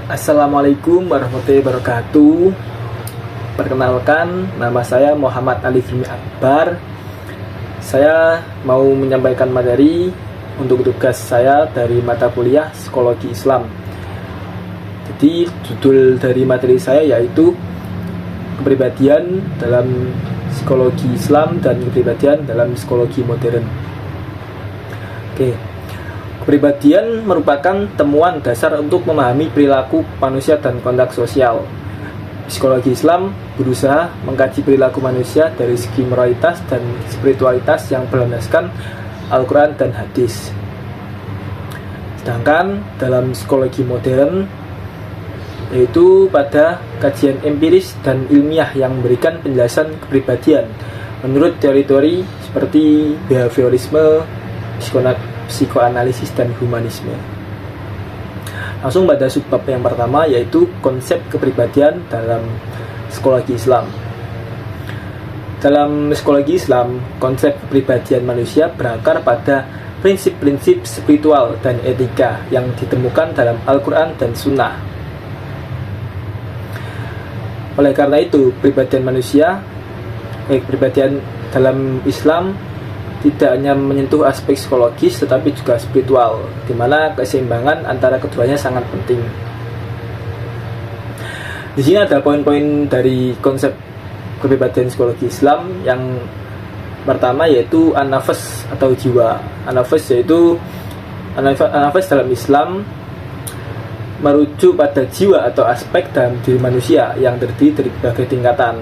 Assalamualaikum warahmatullahi wabarakatuh. Perkenalkan, nama saya Muhammad Ali Firmi Akbar. Saya mau menyampaikan materi untuk tugas saya dari mata kuliah Psikologi Islam. Jadi judul dari materi saya yaitu kepribadian dalam psikologi Islam dan kepribadian dalam psikologi modern. Oke. Kepribadian merupakan temuan dasar untuk memahami perilaku manusia dan kontak sosial. Psikologi Islam berusaha mengkaji perilaku manusia dari segi moralitas dan spiritualitas yang berlandaskan Al-Quran dan hadis. Sedangkan dalam psikologi modern, yaitu pada kajian empiris dan ilmiah yang memberikan penjelasan kepribadian menurut teori-teori seperti behaviorisme, psikoanalisis dan humanisme. Langsung pada subbab yang pertama, yaitu konsep kepribadian dalam psikologi Islam. Dalam psikologi Islam, konsep kepribadian manusia berakar pada prinsip-prinsip spiritual dan etika yang ditemukan dalam Al-Quran dan Sunnah. Oleh karena itu, kepribadian dalam Islam tidak hanya menyentuh aspek psikologis tetapi juga spiritual, di mana keseimbangan antara keduanya sangat penting. Di sini ada poin-poin dari konsep kepribadian psikologi Islam. Yang pertama yaitu an-nafs atau jiwa. An-nafs dalam Islam merujuk pada jiwa atau aspek dalam diri manusia yang terdiri dari berbagai tingkatan.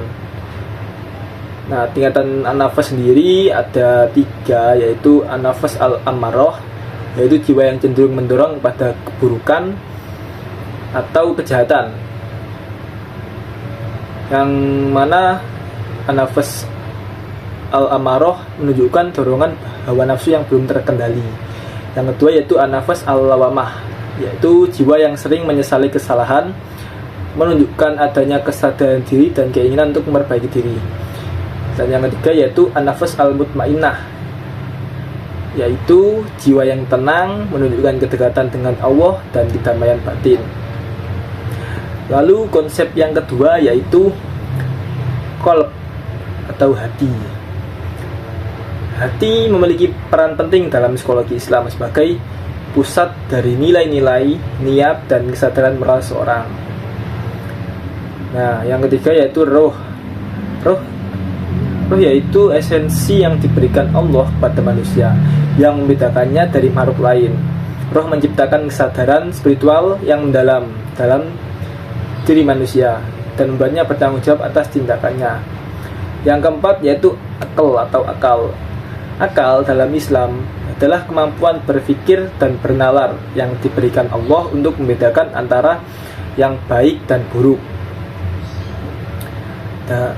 Nah, tingkatan an-nafs sendiri ada 3, yaitu an-nafs al-ammarah, yaitu jiwa yang cenderung mendorong pada keburukan atau kejahatan, yang mana an-nafs al-ammarah menunjukkan dorongan hawa nafsu yang belum terkendali. Yang kedua yaitu an-nafs al-lawamah, yaitu jiwa yang sering menyesali kesalahan, menunjukkan adanya kesadaran diri dan keinginan untuk memperbaiki diri. Dan yang ketiga yaitu an-nafs al-mutmainnah, yaitu jiwa yang tenang, menunjukkan kedekatan dengan Allah dan kedamaian batin. Lalu konsep yang kedua yaitu qalb atau hati. Hati memiliki peran penting dalam psikologi Islam sebagai pusat dari nilai-nilai, niat, dan kesadaran moral seorang. Nah, yang ketiga yaitu roh. Roh yaitu esensi yang diberikan Allah kepada manusia yang membedakannya dari makhluk lain. Roh menciptakan kesadaran spiritual yang mendalam dalam diri manusia dan membuatnya bertanggung jawab atas tindakannya. Yang keempat yaitu akal atau akal. Akal dalam Islam adalah kemampuan berpikir dan bernalar yang diberikan Allah untuk membedakan antara yang baik dan buruk.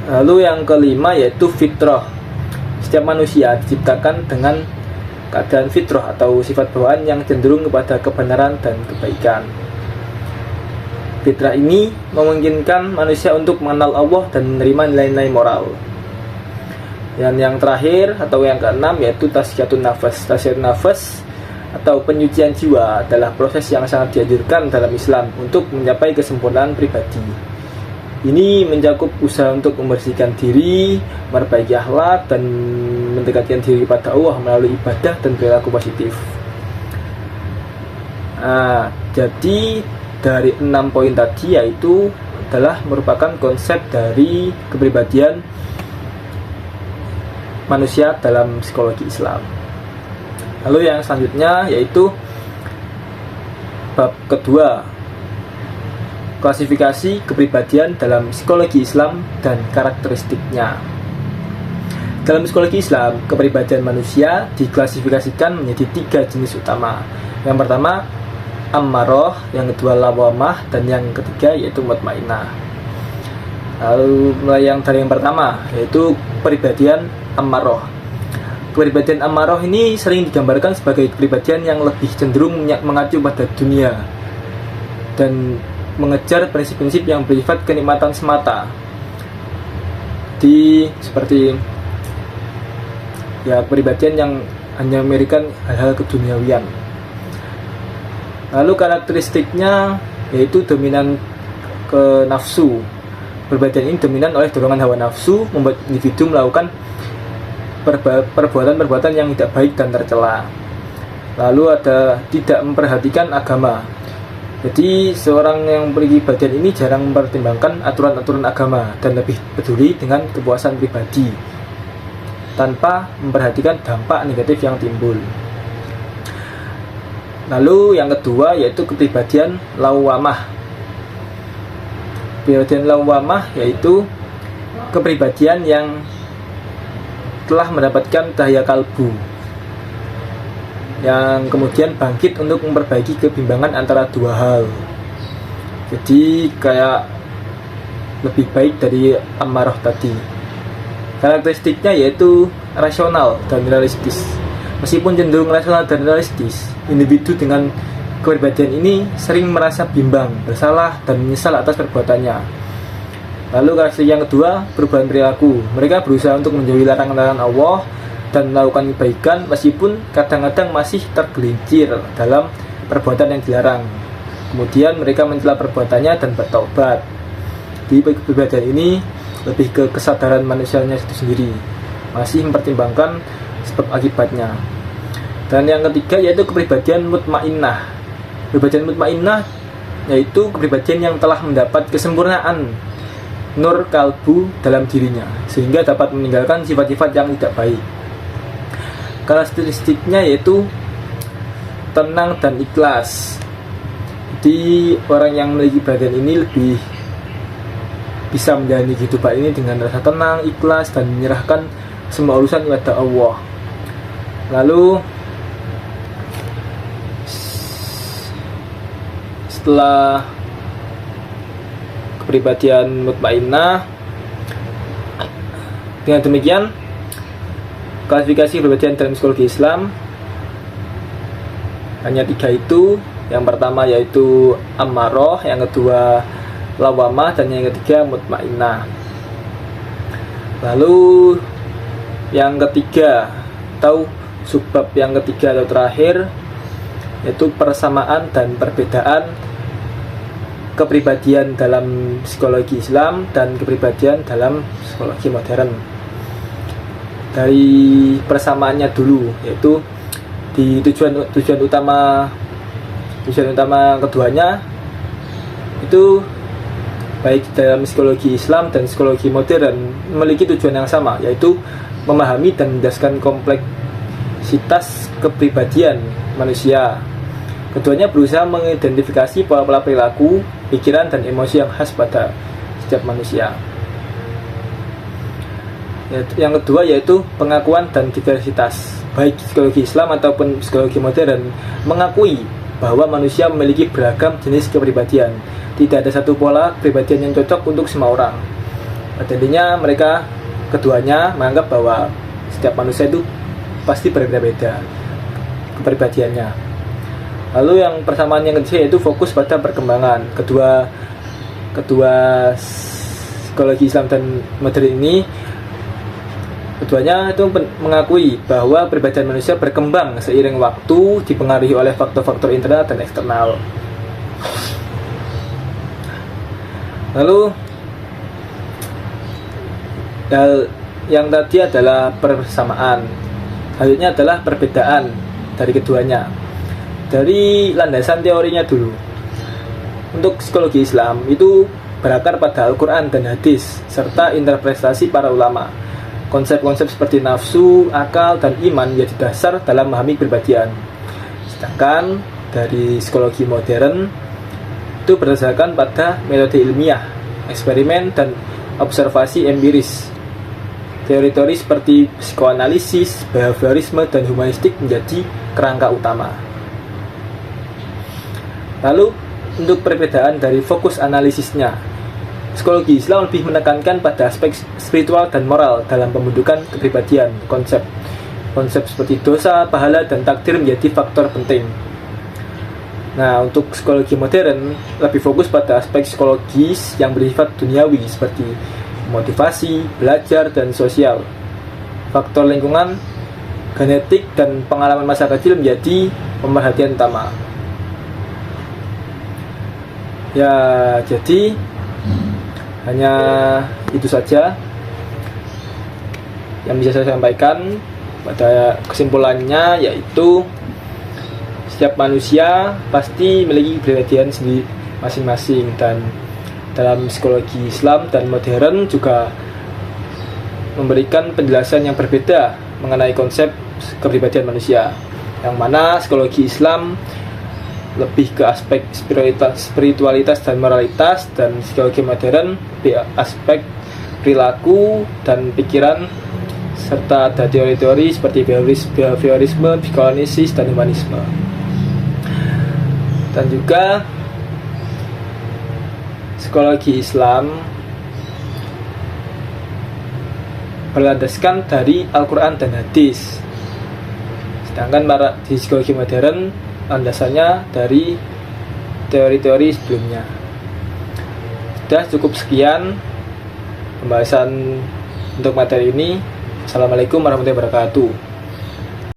Lalu yang kelima yaitu fitrah. Setiap manusia diciptakan dengan keadaan fitrah atau sifat bawaan yang cenderung kepada kebenaran dan kebaikan. Fitrah ini memungkinkan manusia untuk mengenal Allah dan menerima nilai-nilai moral. Dan yang terakhir atau yang keenam yaitu tazkiyatun nafas. Tazkiyatun nafas atau penyucian jiwa adalah proses yang sangat dianjurkan dalam Islam untuk mencapai kesempurnaan pribadi. Ini mencakup usaha untuk membersihkan diri, memperbaiki akhlak, dan mendekatkan diri kepada Allah melalui ibadah dan perilaku positif. Nah, jadi dari 6 poin tadi yaitu adalah merupakan konsep dari kepribadian manusia dalam psikologi Islam. Lalu yang selanjutnya yaitu bab kedua, klasifikasi kepribadian dalam psikologi Islam dan karakteristiknya. Dalam psikologi Islam, kepribadian manusia diklasifikasikan menjadi 3 jenis utama. Yang pertama, ammarah, yang kedua lawamah, dan yang ketiga yaitu mutmainnah. Lalu mulai dari yang pertama, yaitu kepribadian ammarah. Kepribadian ammarah ini sering digambarkan sebagai kepribadian yang lebih cenderung mengacu pada dunia dan mengejar prinsip-prinsip yang bersifat kenikmatan semata. Seperti ya kepribadian yang hanya memberikan hal-hal keduniawian. Lalu karakteristiknya yaitu dominan ke nafsu. Kepribadian ini dominan oleh dorongan hawa nafsu, membuat individu melakukan perbuatan-perbuatan yang tidak baik dan tercela. Lalu ada tidak memperhatikan agama. Jadi seorang yang memiliki kepribadian ini jarang mempertimbangkan aturan-aturan agama dan lebih peduli dengan kepuasan pribadi tanpa memperhatikan dampak negatif yang timbul. Lalu yang kedua yaitu kepribadian lawamah. Kepribadian lawamah yaitu kepribadian yang telah mendapatkan cahaya kalbu, yang kemudian bangkit untuk memperbaiki kebimbangan antara dua hal. Jadi kayak lebih baik dari amarah tadi. Karakteristiknya yaitu rasional dan realistis. Meskipun cenderung rasional dan realistis, individu dengan kepribadian ini sering merasa bimbang, bersalah, dan menyesal atas perbuatannya. Lalu karakteristik yang kedua, perubahan perilaku. Mereka berusaha untuk menjauhi larangan-larangan Allah dan melakukan kebaikan meskipun kadang-kadang masih tergelincir dalam perbuatan yang dilarang. Kemudian mereka mencela perbuatannya dan bertaubat. Di kepribadian ini lebih ke kesadaran manusianya itu sendiri, masih mempertimbangkan sebab akibatnya. Dan yang ketiga yaitu kepribadian mutmainnah. Kepribadian mutmainnah yaitu kepribadian yang telah mendapat kesempurnaan nur kalbu dalam dirinya, sehingga dapat meninggalkan sifat-sifat yang tidak baik. Karakteristiknya yaitu tenang dan ikhlas. Jadi orang yang memiliki kepribadian ini lebih bisa menjalani kehidupan ini dengan rasa tenang, ikhlas, dan menyerahkan semua urusan kepada Allah. Lalu setelah kepribadian mutmainnah, dengan demikian klasifikasi kepribadian dalam psikologi Islam hanya 3 itu. Yang pertama yaitu ammaroh, yang kedua lawamah, dan yang ketiga mutmainnah. Lalu yang ketiga atau subbab yang ketiga atau terakhir yaitu persamaan dan perbedaan kepribadian dalam psikologi Islam dan kepribadian dalam psikologi modern. Dari persamaannya dulu, yaitu di tujuan utama keduanya itu baik dalam psikologi Islam dan psikologi modern memiliki tujuan yang sama, yaitu memahami dan menjelaskan kompleksitas kepribadian manusia. Keduanya berusaha mengidentifikasi pola-pola perilaku, pikiran, dan emosi yang khas pada setiap manusia. Yang kedua yaitu pengakuan dan diversitas. Baik psikologi Islam ataupun psikologi modern mengakui bahwa manusia memiliki beragam jenis kepribadian. Tidak ada satu pola kepribadian yang cocok untuk semua orang. Pada intinya mereka keduanya menganggap bahwa setiap manusia itu pasti berbeda-beda kepribadiannya. Lalu yang persamaan yang ketiga yaitu fokus pada perkembangan. Kedua psikologi Islam dan modern ini keduanya itu mengakui bahwa kepribadian manusia berkembang seiring waktu, dipengaruhi oleh faktor-faktor internal dan eksternal. Lalu yang tadi adalah persamaan, selanjutnya adalah perbedaan dari keduanya. Dari landasan teorinya dulu, untuk psikologi Islam itu berakar pada Al-Quran dan hadis serta interpretasi para ulama. Konsep-konsep seperti nafsu, akal, dan iman menjadi dasar dalam memahami kepribadian. Sedangkan dari psikologi modern itu berdasarkan pada metode ilmiah, eksperimen, dan observasi empiris. Teori-teori seperti psikoanalisis, behaviorisme, dan humanistik menjadi kerangka utama. Lalu untuk perbedaan dari fokus analisisnya, psikologi Islam lebih menekankan pada aspek spiritual dan moral dalam pembentukan kepribadian. Konsep seperti dosa, pahala, dan takdir menjadi faktor penting. Nah, untuk psikologi modern lebih fokus pada aspek psikologis yang bersifat duniawi seperti motivasi, belajar, dan sosial. Faktor lingkungan, genetik, dan pengalaman masa kecil menjadi pemerhatian utama. Ya, jadi hanya itu saja yang bisa saya sampaikan. Pada kesimpulannya yaitu setiap manusia pasti memiliki kepribadian sendiri masing-masing, dan dalam psikologi Islam dan modern juga memberikan penjelasan yang berbeda mengenai konsep kepribadian manusia, yang mana psikologi Islam lebih ke aspek spiritualitas dan moralitas, dan psikologi modern lebih aspek perilaku dan pikiran, serta ada teori-teori seperti behaviorisme, psikoanalisis, dan humanisme. Dan juga psikologi Islam berlandaskan dari Al-Quran dan hadis, sedangkan di psikologi modern landasannya dari teori-teori sebelumnya. Sudah cukup sekian pembahasan untuk materi ini. Assalamualaikum warahmatullahi wabarakatuh.